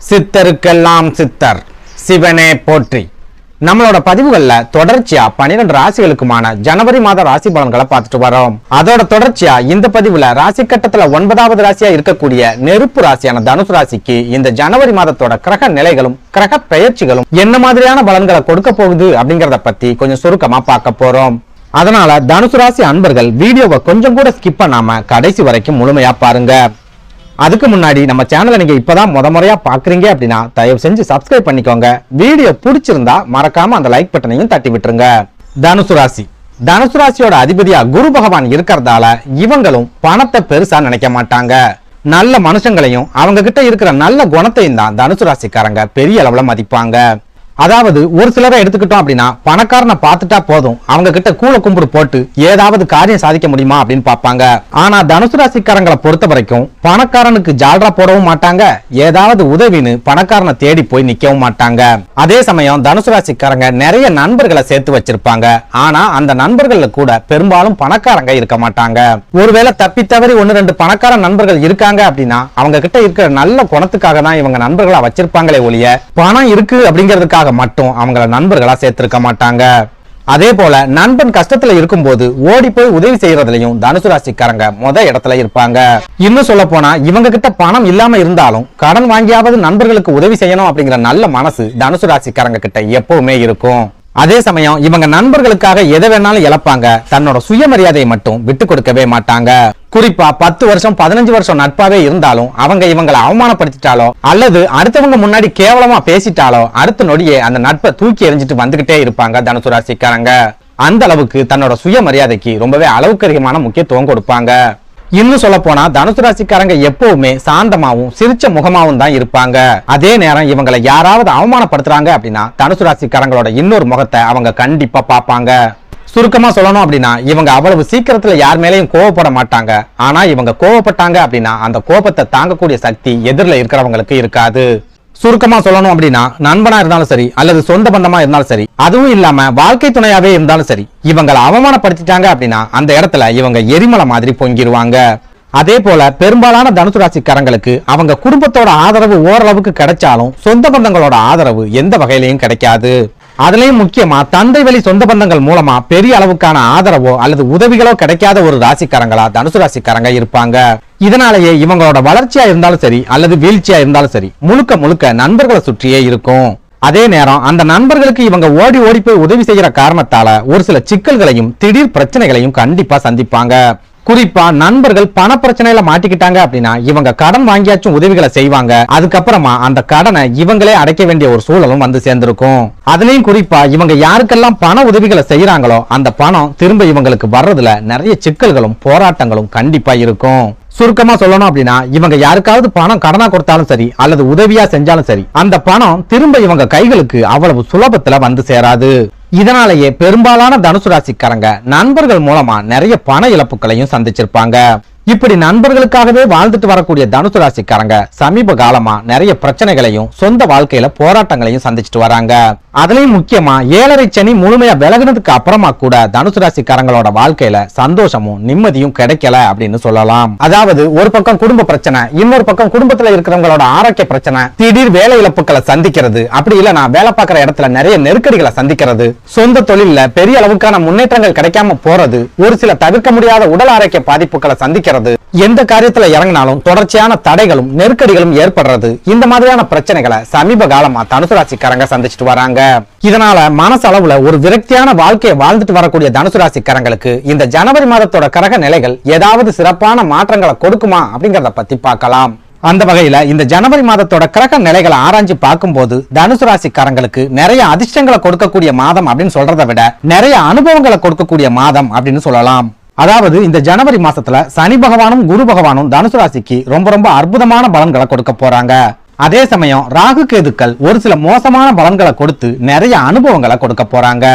சித்தருக்கெல்லாம் சித்தர் சிவனே போற்றி. நம்மளோட பதிவுகள்ல தொடர்ச்சியா 12 ராசிகளுக்குமான ஜனவரி மாத ராசி பலன்களை பார்த்துட்டு வரோம். அதோட தொடர்ச்சியா இந்த பதிவுல ராசி கட்டத்துல 9வது ராசியா இருக்கக்கூடிய நெருப்பு ராசியான தனுசு ராசிக்கு இந்த ஜனவரி மாதத்தோட கிரக நிலைகளும் கிரக பெயர்ச்சிகளும் என்ன மாதிரியான பலன்களை கொடுக்க போகுது அப்படிங்கறத பத்தி கொஞ்சம் சுருக்கமா பார்க்க போறோம். அதனால தனுசு ராசி அன்பர்கள் வீடியோவை கொஞ்சம் கூட ஸ்கிப் பண்ணாம கடைசி வரைக்கும் முழுமையா பாருங்க. அதுக்கு முன்னாடி நம்ம சேனலை நீங்க இப்பதான் முறையா பாக்குறீங்க அப்படின்னா தயவு செஞ்சு சப்ஸ்கிரைப் பண்ணிக்கோங்க. வீடியோ பிடிச்சிருந்தா மறக்காம அந்த லைக் பட்டனையும் தட்டி விட்டுருங்க. தனுசு ராசி, தனுசு ராசியோட அதிபதியா குரு பகவான் இருக்கிறதால இவங்களும் பணத்தை பெருசா நினைக்க மாட்டாங்க. நல்ல மனுஷங்களையும் அவங்க கிட்ட இருக்கிற நல்ல குணத்தையும் தான் தனுசு ராசிக்காரங்க பெரிய அளவுல மதிப்பாங்க. அதாவது ஒரு சிலரை எடுத்துக்கிட்டோம் அப்படின்னா பணக்காரனை பார்த்துட்டா போதும், அவங்க கிட்ட கூல கும்பிடு போட்டு ஏதாவது காரியம் சாதிக்க முடியுமா அப்படின்னு பார்ப்பாங்க. ஆனா தனுசு ராசிக்காரங்களை பொறுத்த வரைக்கும் பணக்காரனுக்கு ஜால்ரா போடவும் மாட்டாங்க, ஏதாவது உதவின்னு பணக்காரனை தேடி போய் நிக்கவும் மாட்டாங்க. அதே சமயம் தனுசு ராசிக்காரங்க நிறைய நண்பர்களை சேர்த்து வச்சிருப்பாங்க. ஆனா அந்த நண்பர்கள்ல கூட பெரும்பாலும் பணக்காரங்க இருக்க மாட்டாங்க. ஒருவேளை தப்பி தவறி 1-2 பணக்கார நண்பர்கள் இருக்காங்க அப்படின்னா அவங்க கிட்ட இருக்கிற நல்ல குணத்துக்காக தான் இவங்க நண்பர்களா வச்சிருப்பாங்களே ஒழிய பணம் இருக்கு அப்படிங்கிறதுக்காக மட்டும் அவங்கள நண்பர்களா சேர்த்திருக்க மாட்டாங்க. அதே போல நண்பன் கஷ்டத்துல இருக்கும்போது ஓடி போய் உதவி செய்யறதுலயும் தனுசு ராசிக்காரங்க இடத்துல இருப்பாங்க. இன்னும் சொல்ல போனா இவங்க கிட்ட பணம் இல்லாம இருந்தாலும் கடன் வாங்கியாவது நண்பர்களுக்கு உதவி செய்யணும் அப்படிங்கிற நல்ல மனசு தனுசு ராசிக்காரங்க கிட்ட எப்பவுமே இருக்கும். அதே சமயம் இவங்க நண்பர்களுக்காக எதை வேணாலும் இழப்பாங்க, தன்னோட சுயமரியாதையை மட்டும் விட்டு கொடுக்கவே மாட்டாங்க. குறிப்பா 10 வருஷம் 15 வருஷம் நட்பாவே இருந்தாலும் அவங்க இவங்களை அவமானப்படுத்திட்டாலோ அல்லது அடுத்தவங்க முன்னாடி கேவலமா பேசிட்டாலோ அடுத்த நொடியே அந்த நட்பை தூக்கி எறிஞ்சிட்டு வந்துகிட்டே இருப்பாங்க தனுசு ராசிக்காரங்க. அந்த அளவுக்கு தன்னோட சுயமரியாதைக்கு ரொம்பவே அளவுக்கு அதிகமான முக்கியத்துவம் கொடுப்பாங்க. இன்னும் சொல்ல போனா தனுசு ராசிக்காரங்க எப்பவுமே சாந்தமாவும் சிரிச்ச முகமாவும் தான் இருப்பாங்க. அதே நேரம் இவங்களை யாராவது அவமானப்படுத்துறாங்க அப்படின்னா தனுசு ராசிக்காரங்களோட இன்னொரு முகத்தை அவங்க கண்டிப்பா பார்ப்பாங்க. சுருக்கமா சொல்லணும் அப்படின்னா இவங்க அவ்வளவு சீக்கிரத்துல யார் மேலேயும் கோவப்பட மாட்டாங்க. ஆனா இவங்க கோவப்பட்டாங்க அப்படின்னா அந்த கோபத்தை தாங்கக்கூடிய சக்தி எதிரில இருக்கிறவங்களுக்கு இருக்காது. சுருக்கமா சொல்லணும் அப்படின்னா நண்பனா இருந்தாலும் சரி அல்லது சொந்த பந்தமா இருந்தாலும் சரி, அதுவும் இல்லாம வாழ்க்கை துணையாவே இருந்தாலும் சரி, இவங்களை அவமானப்படுத்திட்டாங்க அப்படின்னா அந்த இடத்துல இவங்க எரிமலை மாதிரி பொங்கிடுவாங்க. அதே போல பெரும்பாலான தனுசு ராசிக்காரங்களுக்கு அவங்க குடும்பத்தோட ஆதரவு ஓரளவுக்கு கிடைச்சாலும் சொந்த பந்தங்களோட ஆதரவு எந்த வகையிலையும் கிடைக்காது. அதுலயும் முக்கியமா தந்தை வழி சொந்த பந்தங்கள் மூலமா பெரிய அளவுக்கான ஆதரவோ அல்லது உதவிகளோ கிடைக்காத ஒரு ராசிக்காரங்களா தனுசு ராசிக்காரங்க இருப்பாங்க. இதனாலேயே இவங்களோட வளர்ச்சியா இருந்தாலும் சரி அல்லது வீழ்ச்சியா இருந்தாலும் சரி முழுக்க முழுக்க நண்பர்களை சுற்றியே இருக்கும். அதே நேரம் அந்த நண்பர்களுக்கு இவங்க ஓடி ஓடி போய் உதவி செய்யற காரணத்தால ஒரு சில சிக்கல்களையும் திடீர் பிரச்சனைகளையும் கண்டிப்பா சந்திப்பாங்க. குறிப்பா நண்பர்கள் பண பிரச்சனையில மாட்டிக்கிட்டாங்க அப்படின்னா இவங்க கடன் வாங்கியாச்சும் உதவிகளை செய்வாங்க. அதுக்கப்புறமா அந்த கடனை இவங்களே அடைக்க வேண்டிய ஒரு சூழலும் வந்து சேர்ந்திருக்கும். அதுலயும் குறிப்பா இவங்க யாருக்கெல்லாம் பண உதவிகளை செய்யறாங்களோ அந்த பணம் திரும்ப இவங்களுக்கு வர்றதுல நிறைய சிக்கல்களும் போராட்டங்களும் கண்டிப்பா இருக்கும். சுருக்கமா சொல்லணும் அப்படின்னா இவங்க யாருக்காவது பணம் கடனா கொடுத்தாலும் சரி அல்லது உதவியா செஞ்சாலும் சரி அந்த பணம் திரும்ப இவங்க கைகளுக்கு அவ்வளவு சுலபத்துல வந்து சேராது. இதனாலேயே பெரும்பாலான தனுசு ராசிக்காரங்க நண்பர்கள் மூலமா நிறைய பண இழப்புகளையும் சந்திச்சிருப்பாங்க. இப்படி நண்பர்களுக்காகவே வாழ்ந்துட்டு வரக்கூடிய தனுசு ராசிக்காரங்க சமீப காலமா நிறைய பிரச்சனைகளையும் சொந்த வாழ்க்கையில போராட்டங்களையும் சந்திச்சுட்டு வராங்க. அதுலயும் முக்கியமா 7.5 சனி முழுமையா விலகினதுக்கு அப்புறமா கூட தனுசு ராசிக்காரங்களோட வாழ்க்கையில சந்தோஷமும் நிம்மதியும் கிடைக்கல அப்படின்னு சொல்லலாம். அதாவது ஒரு பக்கம் குடும்ப பிரச்சனை, இன்னொரு பக்கம் குடும்பத்துல இருக்கிறவங்களோட ஆரோக்கிய பிரச்சனை, திடீர் வேலை இழப்புகளை சந்திக்கிறது, அப்படி இல்ல நான் வேலை பார்க்கிற இடத்துல நிறைய நெருக்கடிகளை சந்திக்கிறது, சொந்த தொழில பெரிய அளவுக்கான முன்னேற்றங்கள் கிடைக்காம போறது, ஒரு சில தவிர்க்க முடியாத உடல் ஆரோக்கிய பாதிப்புகளை சந்திக்கிறது, எந்த காரியத்துல இறங்கினாலும் தொடர்ச்சியான தடைகளும் நெருக்கடிகளும் ஏற்படுறது, இந்த மாதிரியான பிரச்சனைகளை சமீப காலமா தனுசு ராசிக்காரங்க சந்திச்சுட்டு வராங்க. இதனால மனசளவுல ஒரு விரக்தியான வாழ்க்கையை வாழ்ந்துட்டு வரக்கூடிய தனுசு ராசிக்காரங்களுக்கு இந்த ஜனவரி மாதத்தோட கிரக நிலைகள் ஏதாவது சிறப்பான மாற்றங்களை கொடுக்குமா அப்படிங்கறத பத்தி பார்க்கலாம். அந்த வகையில இந்த ஜனவரி மாதத்தோட கிரக நிலைகளை ஆராய்ச்சி பார்க்கும்போது தனுசு ராசிக்காரங்களுக்கு நிறைய அதிர்ஷ்டங்களை கொடுக்கக்கூடிய மாதம் அப்படின்னு சொல்றதை விட நிறைய அனுபவங்களை கொடுக்கக்கூடிய மாதம் அப்படின்னு சொல்லலாம். அதாவது இந்த ஜனவரி மாசத்துல சனி பகவானும் குரு பகவானும் தனுசு ராசிக்கு ரொம்ப ரொம்ப அற்புதமான பலன்களை கொடுக்க போறாங்க. அதே சமயம் ராகு கேதுக்கள் ஒரு சில மோசமான பலன்களை கொடுத்து நிறைய அனுபவங்களை கொடுக்க போறாங்க.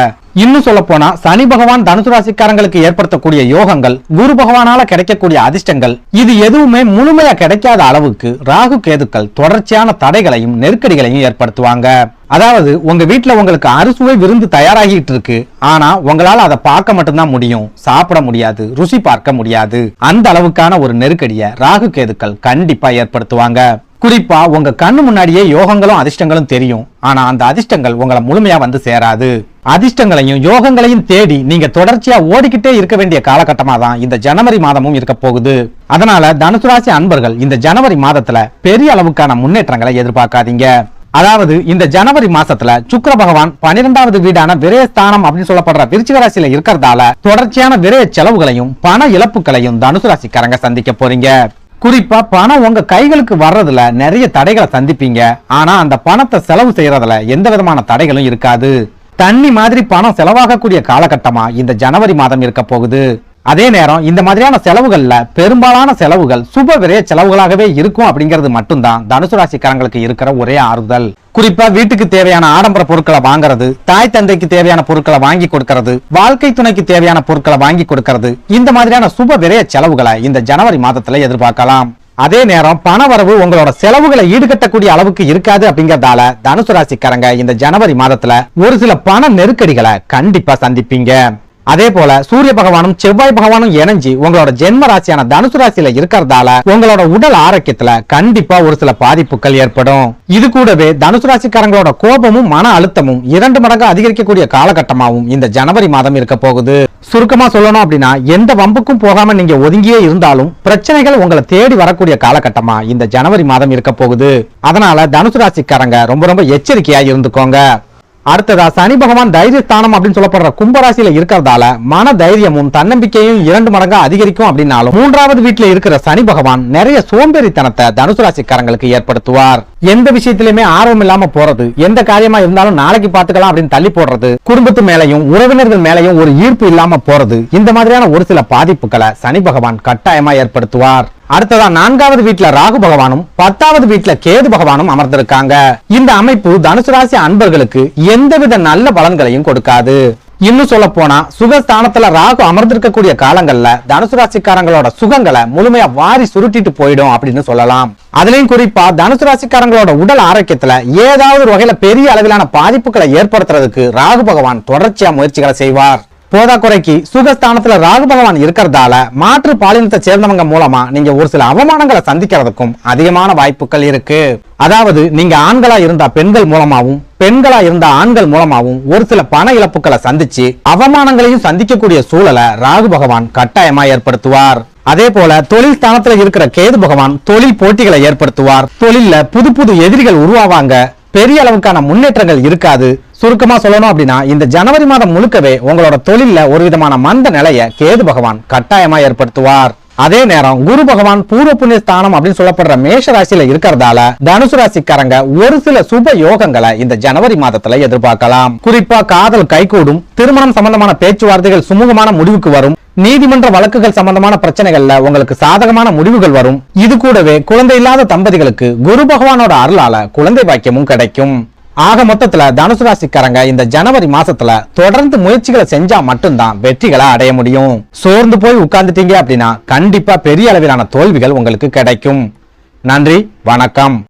இன்னும் சொல்ல போனா சனி பகவான் தனுசு ராசிக்காரங்களுக்கு ஏற்படுத்தக்கூடிய யோகங்கள், குரு பகவானால கிடைக்கக்கூடிய அதிர்ஷ்டங்கள், இது எதுவுமே முழுமையா கிடைக்காத அளவுக்கு ராகு கேதுக்கள் தொடர்ச்சியான தடைகளையும் நெருக்கடிகளையும் ஏற்படுத்துவாங்க. அதாவது உங்க வீட்டுல உங்களுக்கு அறுசுவை விருந்து தயாராகிட்டு இருக்கு, ஆனா உங்களால அதை பார்க்க மட்டும்தான் முடியும், சாப்பிட முடியாது, ருசி பார்க்க முடியாது. அந்த அளவுக்கான ஒரு நெருக்கடியை ராகு கேதுக்கள் கண்டிப்பா ஏற்படுத்துவாங்க. குறிப்பா உங்க கண்ணு முன்னாடியே யோகங்களும் அதிர்ஷ்டங்களும் தெரியும். ஆனா அந்த அதிர்ஷ்டங்கள் உங்களை முழுமையா வந்து சேராது. அதிர்ஷ்டங்களையும் யோகங்களையும் தேடி நீங்க தொடர்ச்சியா ஓடிக்கிட்டே இருக்க வேண்டிய காலகட்டமா தான் இந்த ஜனவரி மாதமும் இருக்க போகுது. அதனால தனுசு ராசி அன்பர்கள் இந்த ஜனவரி மாதத்துல பெரிய அளவுக்கான முன்னேற்றங்களை எதிர்பார்க்காதீங்க. அதாவது இந்த ஜனவரி மாசத்துல சுக்கிர பகவான் 12வது வீடான விரயஸ்தானம் அப்படின்னு சொல்லப்படுற விருச்சிக ராசியில இருக்கிறதால தொடர்ச்சியான விரய செலவுகளையும் பண இழப்புகளையும் தனுசு ராசிக்காரங்க சந்திக்க போறீங்க. குறிப்பா பணம் உங்க கைகளுக்கு வர்றதுல நிறைய தடைகளை சந்திப்பீங்க. ஆனா அந்த பணத்தை செலவு செய்யறதுல எந்த விதமான தடைகளும் இருக்காது. தண்ணி மாதிரி பணம் செலவாகக்கூடிய காலகட்டமா இந்த ஜனவரி மாதம் இருக்க போகுது. அதே நேரம் இந்த மாதிரியான செலவுகள்ல பெரும்பாலான செலவுகள் சுப விரய செலவுகளாகவே இருக்கும் அப்படிங்கிறது மட்டும்தான் தனுசு ராசிக்காரங்களுக்கு இருக்கிற ஒரே ஆறுதல். குறிப்பா வீட்டுக்கு தேவையான ஆடம்பர பொருட்களை வாங்குறது, தாய் தந்தைக்கு தேவையான பொருட்களை வாங்கி கொடுக்கிறது, வாழ்க்கை துணைக்கு தேவையான பொருட்களை வாங்கி கொடுக்கிறது, இந்த மாதிரியான சுப விரய செலவுகளை இந்த ஜனவரி மாதத்துல எதிர்பார்க்கலாம். அதே நேரம் பண வரவு உங்களோட செலவுகளை ஈடுகட்டக்கூடிய அளவுக்கு இருக்காது அப்படிங்கறதால தனுசு ராசிக்காரங்க இந்த ஜனவரி மாதத்துல ஒரு சில பண நெருக்கடிகளை கண்டிப்பா சந்திப்பீங்க. அதே போல சூரிய பகவானும் செவ்வாய் பகவானும் இணைஞ்சு உங்களோட ஜென்ம ராசியான தனுசு ராசியில இருக்கிறதால உங்களோட உடல் ஆரோக்கியத்துல கண்டிப்பா ஒரு சில பாதிப்புகள் ஏற்படும். இது கூடவே தனுசு ராசிக்காரங்களோட கோபமும் மன அழுத்தமும் 2 மடங்கு அதிகரிக்கக்கூடிய காலகட்டமாவும் இந்த ஜனவரி மாதம் இருக்க போகுது. சுருக்கமா சொல்லணும் அப்படின்னா எந்த வம்புக்கும் போகாம நீங்க ஒதுங்கியே இருந்தாலும் பிரச்சனைகள் உங்களை தேடி வரக்கூடிய காலகட்டமா இந்த ஜனவரி மாதம் இருக்க போகுது. அதனால தனுசு ராசிக்காரங்க ரொம்ப எச்சரிக்கையா இருந்துக்கோங்க. அடுத்ததா சனி பகவான் தைரியஸ்தானம் அப்படின்னு சொல்லப்படுற கும்பராசியில இருக்கிறதால மன தைரியமும் தன்னம்பிக்கையும் 2 மடங்கா அதிகரிக்கும். அப்படின்னாலும் 3வது வீட்டுல இருக்கிற சனி பகவான் நிறைய சோம்பேறித்தனத்தை தனுசு ராசிக்காரங்களுக்கு ஏற்படுத்துவார். எந்த விஷயத்திலுமே ஆர்வம் இல்லாம போறது, எந்த காரியமா இருந்தாலும் நாளைக்கு பாத்துக்கலாம் அப்படின்னு தள்ளி போடுறது, குடும்பத்து மேலையும் உறவினர்கள் மேலையும் ஒரு ஈர்ப்பு இல்லாம போறது, இந்த மாதிரியான ஒரு சில பாதிப்புகளை சனி பகவான் கட்டாயமா ஏற்படுத்துவார். அடுத்ததா 4வது வீட்டுல ராகு பகவானும் 10வது வீட்டுல கேது பகவானும் அமர்ந்திருக்காங்க. இந்த அமைப்பு தனுசு ராசி அன்பர்களுக்கு எந்தவித நல்ல பலன்களையும் கொடுக்காது. இன்னும் சொல்ல போனா சுகஸ்தானத்துல ராகு அமர்ந்திருக்கக்கூடிய காலங்கள்ல தனுசு ராசிக்காரங்களோட சுகங்களை முழுமையா வாரி சுருட்டிட்டு போயிடும் அப்படின்னு சொல்லலாம். அதுலயும் குறிப்பா தனுசு ராசிக்காரங்களோட உடல் ஆரோக்கியத்துல ஏதாவது வகையில பெரிய அளவிலான பாதிப்புகளை ஏற்படுத்துறதுக்கு ராகு பகவான் தொடர்ச்சியா முயற்சிகளை செய்வார். போதாக்குறைக்கு சுகஸ்தானத்துல ராகு பகவான் இருக்கிறதால மாற்று பாலினத்தை சேர்ந்தவங்க மூலமா நீங்க ஒரு சில அவமானங்களை சந்திக்கிறதுக்கும் அதிகமான வாய்ப்புகள் இருக்கு. அதாவது நீங்க ஆண்களா இருந்தா பெண்கள் மூலமாவும் பெண்களா இருந்தா ஆண்கள் மூலமாவும் ஒரு சில பண இழப்புகளை சந்திச்சு அவமானங்களையும் சந்திக்கக்கூடிய சூழலை ராகு பகவான் கட்டாயமா ஏற்படுத்துவார். அதே போல தொழில் ஸ்தானத்துல இருக்கிற கேது பகவான் தொழில் போட்டிகளை ஏற்படுத்துவார். தொழில்ல புது எதிரிகள் உருவாவாங்க. பெரிய அளவுக்கான முன்னேற்றங்கள் இருக்காது. சுருக்கமா சொல்லணும் அப்படின்னா இந்த ஜனவரி மாதம் முழுக்கவே உங்களோட தொழில்ல ஒரு விதமான மந்த நிலையை கேது பகவான் கட்டாயமா ஏற்படுத்துவார். அதே நேரம் குரு பகவான் பூர்வ புண்ணிய ஸ்தானம் அப்படின்னு சொல்லப்படுற மேஷ ராசியில இருக்கிறதால தனுசு ராசிக்காரங்க ஒரு சில சுப யோகங்களை இந்த ஜனவரி மாதத்துல எதிர்பார்க்கலாம். குறிப்பா காதல் கைகூடும், திருமணம் சம்பந்தமான பேச்சுவார்த்தைகள் சுமூகமான முடிவுக்கு வரும், நீதிமன்ற வழக்குகள் சம்பந்தமான பிரச்சனைகள்ல உங்களுக்கு சாதகமான முடிவுகள் வரும். இது கூடவே குழந்தை இல்லாத தம்பதிகளுக்கு குரு பகவானோட அருளால குழந்தை பாக்கியமும் கிடைக்கும். ஆக மொத்தத்துல தனுசு ராசிக்காரங்க இந்த ஜனவரி மாசத்துல தொடர்ந்து முயற்சிகளை செஞ்சா மட்டும்தான் வெற்றிகளை அடைய முடியும். சோர்ந்து போய் உட்கார்ந்துட்டீங்க அப்படின்னா கண்டிப்பா பெரிய அளவிலான தோல்விகள் உங்களுக்கு கிடைக்கும். நன்றி, வணக்கம்.